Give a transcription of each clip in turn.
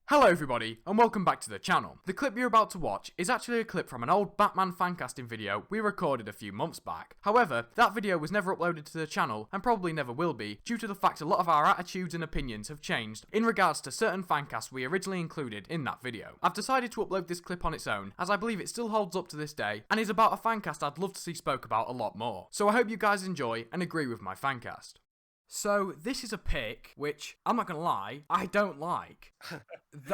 Hello everybody, and welcome back to the channel. The clip you're about to watch is actually a clip from an old Batman Fancasting video we recorded a few months back. However, that video was never uploaded to the channel, and probably never will be, due to the fact a lot of our attitudes and opinions have changed in regards to certain fancasts we originally included in that video. I've decided to upload this clip on its own, as I believe it still holds up to this day, and is about a fancast I'd love to see spoke about a lot more. So I hope you guys enjoy and agree with my fancast. So, this is a pick, which, I'm not gonna lie, I don't like.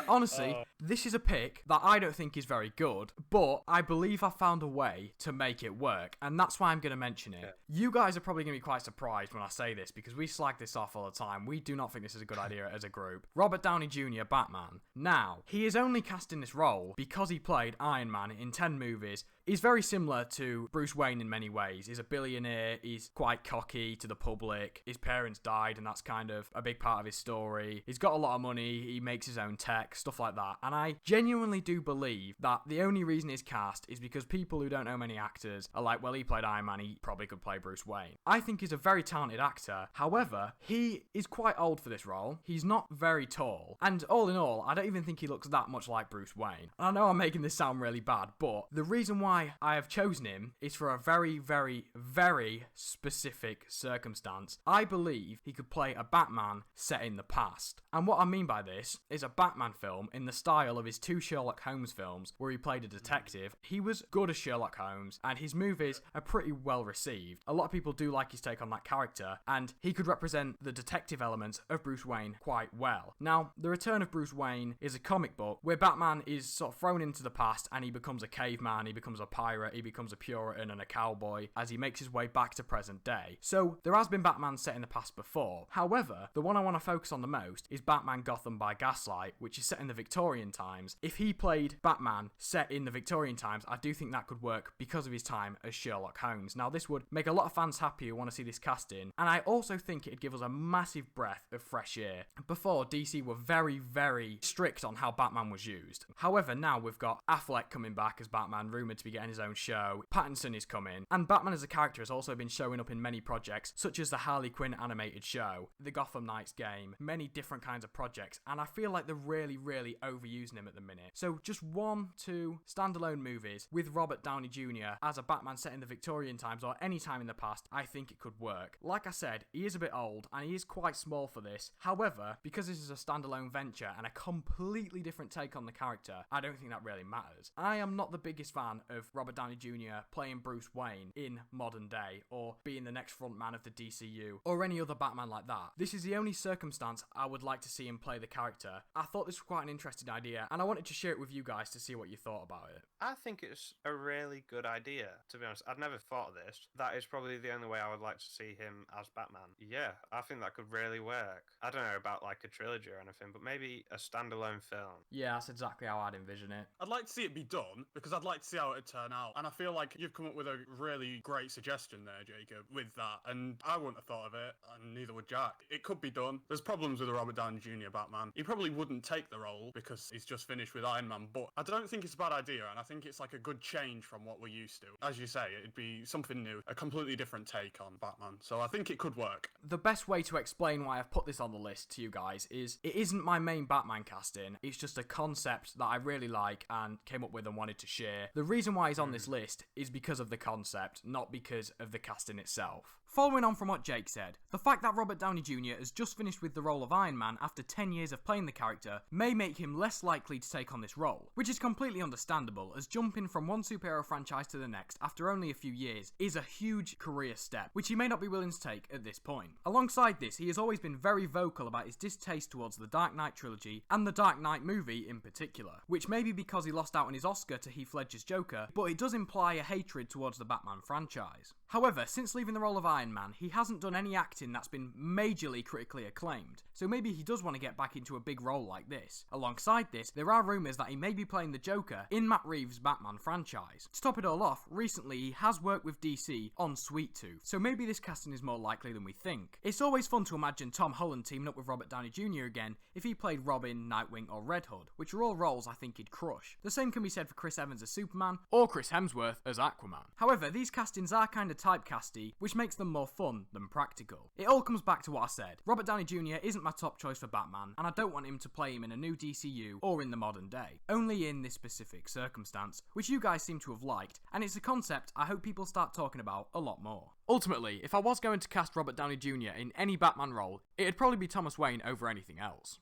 Honestly, this is a pick that I don't think is very good, but I believe I found a way to make it work, and that's why I'm gonna mention it. Yeah. You guys are probably gonna be quite surprised when I say this, because we slag this off all the time. We do not think this is a good idea as a group. Robert Downey Jr., Batman. Now, he is only cast in this role because he played Iron Man in 10 movies. He's very similar to Bruce Wayne in many ways. He's a billionaire, he's quite cocky to the public, his parents died and that's kind of a big part of his story. He's got a lot of money, he makes his own tech, stuff like that. And I genuinely do believe that the only reason he's cast is because people who don't know many actors are like, well, he played Iron Man, he probably could play Bruce Wayne. I think he's a very talented actor. However, he is quite old for this role. He's not very tall. And all in all, I don't even think he looks that much like Bruce Wayne. And I know I'm making this sound really bad, but the reason why I have chosen him is for a very, very, very specific circumstance. I believe he could play a Batman set in the past. And what I mean by this is a Batman film in the style of his two Sherlock Holmes films where he played a detective. He was good as Sherlock Holmes and his movies are pretty well received. A lot of people do like his take on that character and he could represent the detective elements of Bruce Wayne quite well. Now, The Return of Bruce Wayne is a comic book where Batman is sort of thrown into the past and he becomes a caveman, he becomes a pirate, he becomes a Puritan and a cowboy as he makes his way back to present day. So there has been Batman set in the past before. However, the one I want to focus on the most is Batman Gotham by Gaslight, which is set in the Victorian times. If he played Batman set in the Victorian times, I do think that could work because of his time as Sherlock Holmes. Now this would make a lot of fans happy who want to see this casting, and I also think it'd give us a massive breath of fresh air. Before, DC were very, very strict on how Batman was used. However, now we've got Affleck coming back as Batman, rumoured to be getting his own show. Pattinson is coming, and Batman as a character has also been showing up in many projects such as the Harley Quinn animated show, the Gotham Knights game, many different kinds of projects, and I feel like they're really, really overusing him at the minute. So just 1-2 standalone movies with Robert Downey Jr. as a Batman set in the Victorian times or any time in the past, I think it could work. Like I said, he is a bit old and he is quite small for this. However, because this is a standalone venture and a completely different take on the character, I don't think that really matters. I am not the biggest fan of Robert Downey Jr. playing Bruce Wayne in modern day or being the next front man of the DCU or any other Batman like that. This is the only circumstance I would like to see him play the character. I thought this was quite an interesting idea and I wanted to share it with you guys to see what you thought about it. I think it's a really good idea, to be honest. I'd never thought of this. That is probably the only way I would like to see him as Batman. Yeah, I think that could really work. I don't know about like a trilogy or anything, but maybe a standalone film. Yeah, that's exactly how I'd envision it. I'd like to see it be done because I'd like to see how it'd turn out. And I feel like you've come up with a really great suggestion there, Jacob, with that. And I wouldn't have thought of it, and neither would Jack. It could be done. There's problems with the Robert Downey Jr. Batman. He probably wouldn't take the role because he's just finished with Iron Man, but I don't think it's a bad idea, and I think it's like a good change from what we're used to. As you say, it'd be something new, a completely different take on Batman. So I think it could work. The best way to explain why I've put this on the list to you guys is it isn't my main Batman casting. It's just a concept that I really like and came up with and wanted to share. The reason why he's on this list is because of the concept, not because of the casting itself. Following on from what Jake said, the fact that Robert Downey Jr. has just finished with the role of Iron Man after 10 years of playing the character may make him less likely to take on this role, which is completely understandable as jumping from one superhero franchise to the next after only a few years is a huge career step, which he may not be willing to take at this point. Alongside this, he has always been very vocal about his distaste towards the Dark Knight trilogy and the Dark Knight movie in particular, which may be because he lost out on his Oscar to Heath Ledger's Joker, but it does imply a hatred towards the Batman franchise. However, since leaving the role of Iron Man, he hasn't done any acting that's been majorly critically acclaimed, so maybe he does want to get back into a big role like this. Alongside this, there are rumours that he may be playing the Joker in Matt Reeves' Batman franchise. To top it all off, recently he has worked with DC on Sweet Tooth, so maybe this casting is more likely than we think. It's always fun to imagine Tom Holland teaming up with Robert Downey Jr. again if he played Robin, Nightwing or Red Hood, which are all roles I think he'd crush. The same can be said for Chris Evans as Superman or Chris Hemsworth as Aquaman. However, these castings are kind of typecasty, which makes them more fun than practical. It all comes back to what I said. Robert Downey Jr. isn't my top choice for Batman, and I don't want him to play him in a new DCU or in the modern day. Only in this specific circumstance, which you guys seem to have liked, and it's a concept I hope people start talking about a lot more. Ultimately, if I was going to cast Robert Downey Jr. in any Batman role, it'd probably be Thomas Wayne over anything else.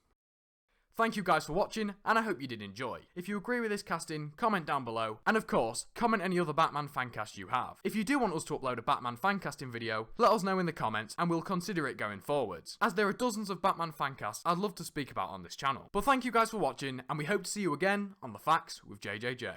Thank you guys for watching, and I hope you did enjoy. If you agree with this casting, comment down below, and of course, comment any other Batman fancast you have. If you do want us to upload a Batman fancasting video, let us know in the comments, and we'll consider it going forwards, as there are dozens of Batman fancasts I'd love to speak about on this channel. But thank you guys for watching, and we hope to see you again on The Facts with JJJ.